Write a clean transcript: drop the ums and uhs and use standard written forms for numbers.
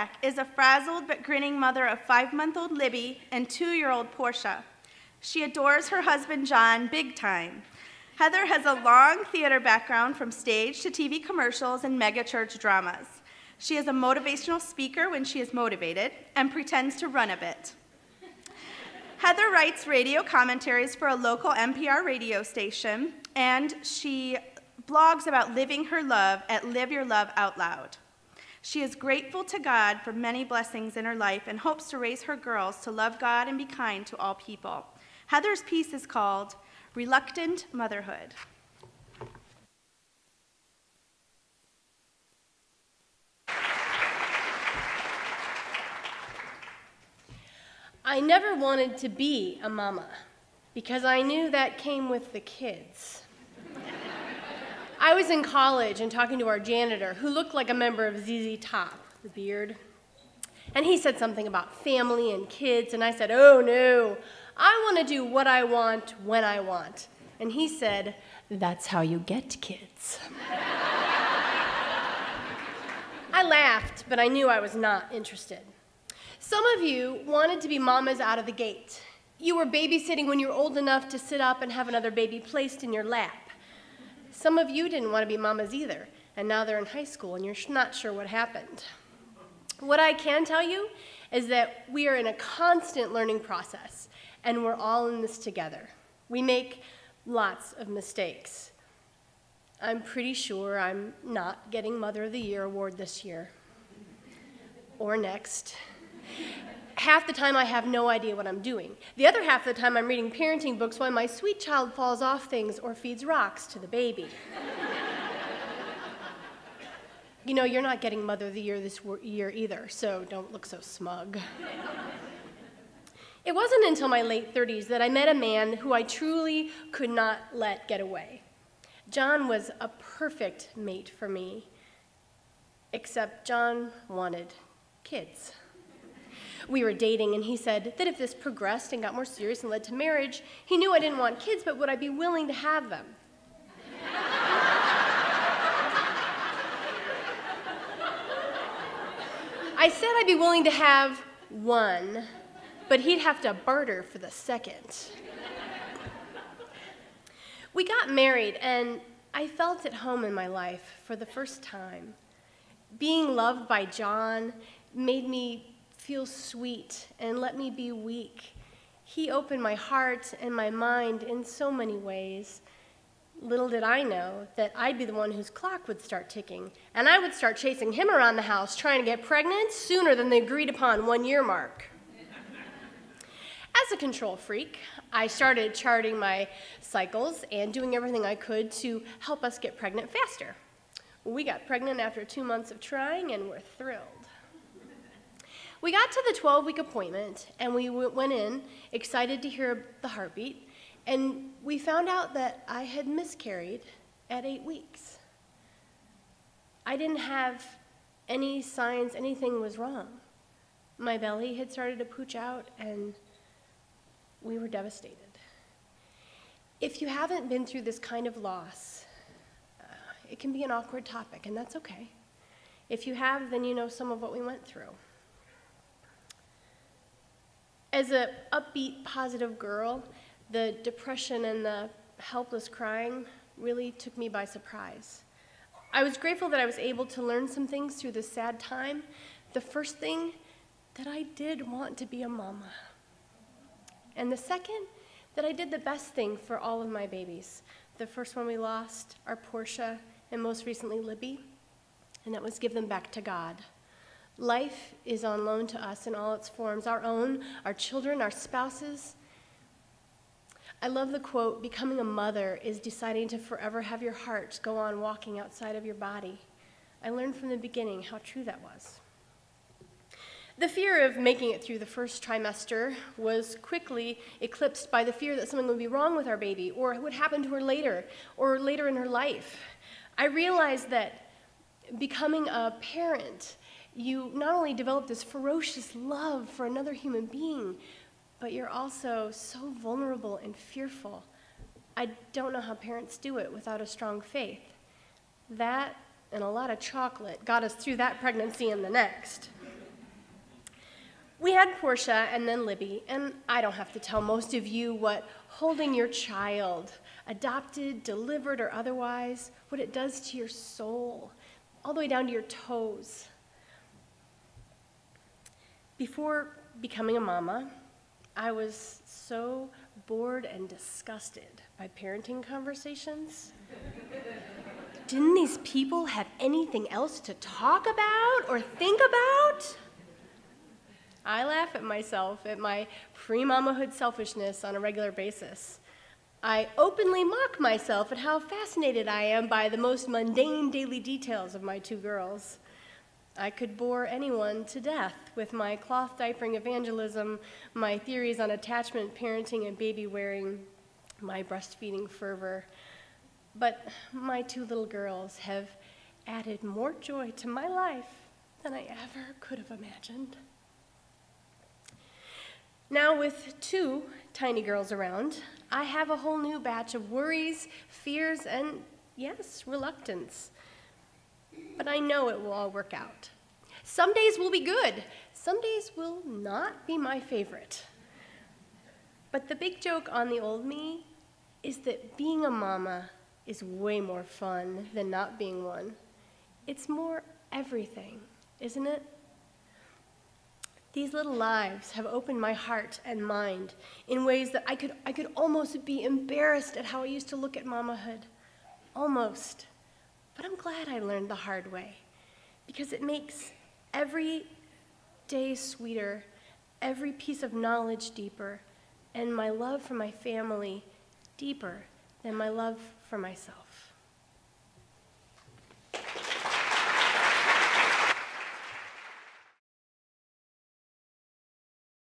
Novak is a frazzled but grinning mother of 5-month-old Libby and 2-year-old Portia. She adores her husband, John, big time. Heather has a long theater background from stage to TV commercials and megachurch dramas. She is a motivational speaker when she is motivated and pretends to run a bit. Heather writes radio commentaries for a local NPR radio station, and she blogs about living her love at Live Your Love Out Loud. She is grateful to God for many blessings in her life and hopes to raise her girls to love God and be kind to all people. Heather's piece is called Reluctant Motherhood. I never wanted to be a mama because I knew that came with the kids. I was in college and talking to our janitor who looked like a member of ZZ Top, the beard. And he said something about family and kids, and I said, oh no, I want to do what I want when I want. And he said, that's how you get kids. I laughed, but I knew I was not interested. Some of you wanted to be mamas out of the gate. You were babysitting when you were old enough to sit up and have another baby placed in your lap. Some of you didn't want to be mamas either, and now they're in high school and you're not sure what happened. What I can tell you is that we are in a constant learning process, and we're all in this together. We make lots of mistakes. I'm pretty sure I'm not getting Mother of the Year award this year, or next. Half the time I have no idea what I'm doing. The other half of the time I'm reading parenting books while my sweet child falls off things or feeds rocks to the baby. You know, you're not getting Mother of the Year this year either, so don't look so smug. It wasn't until my late 30s that I met a man who I truly could not let get away. John was a perfect mate for me, except John wanted kids. We were dating, and he said that if this progressed and got more serious and led to marriage, he knew I didn't want kids, but would I be willing to have them? I said I'd be willing to have one, but he'd have to barter for the second. We got married, and I felt at home in my life for the first time. Being loved by John made me feel sweet and let me be weak. He opened my heart and my mind in so many ways. Little did I know that I'd be the one whose clock would start ticking, and I would start chasing him around the house trying to get pregnant sooner than the agreed upon 1-year mark. As a control freak, I started charting my cycles and doing everything I could to help us get pregnant faster. We got pregnant after 2 months of trying, and we're thrilled. We got to the 12-week appointment, and we went in excited to hear the heartbeat, and we found out that I had miscarried at 8 weeks. I didn't have any signs anything was wrong. My belly had started to pooch out, and we were devastated. If you haven't been through this kind of loss, it can be an awkward topic, and that's okay. If you have, then you know some of what we went through. As an upbeat, positive girl, the depression and the helpless crying really took me by surprise. I was grateful that I was able to learn some things through this sad time. The first thing, that I did want to be a mama. And the second, that I did the best thing for all of my babies. The first one we lost, our Portia, and most recently Libby, and that was give them back to God. Life is on loan to us in all its forms, our own, our children, our spouses. I love the quote, becoming a mother is deciding to forever have your heart go on walking outside of your body. I learned from the beginning how true that was. The fear of making it through the first trimester was quickly eclipsed by the fear that something would be wrong with our baby, or it would happen to her later, or later in her life. I realized that becoming a parent, you not only develop this ferocious love for another human being, but you're also so vulnerable and fearful. I don't know how parents do it without a strong faith. That and a lot of chocolate got us through that pregnancy and the next. We had Portia and then Libby, and I don't have to tell most of you what holding your child, adopted, delivered, or otherwise, what it does to your soul, all the way down to your toes. Before becoming a mama, I was so bored and disgusted by parenting conversations. Didn't these people have anything else to talk about or think about? I laugh at myself, at my pre-mamahood selfishness on a regular basis. I openly mock myself at how fascinated I am by the most mundane daily details of my two girls. I could bore anyone to death with my cloth diapering evangelism, my theories on attachment, parenting, and baby wearing, my breastfeeding fervor. But my two little girls have added more joy to my life than I ever could have imagined. Now, with two tiny girls around, I have a whole new batch of worries, fears, and, yes, reluctance. But I know it will all work out. Some days will be good. Some days will not be my favorite. But the big joke on the old me is that being a mama is way more fun than not being one. It's more everything, isn't it? These little lives have opened my heart and mind in ways that I could almost be embarrassed at how I used to look at mamahood. Almost. But I'm glad I learned the hard way, because it makes every day sweeter, every piece of knowledge deeper, and my love for my family deeper than my love for myself.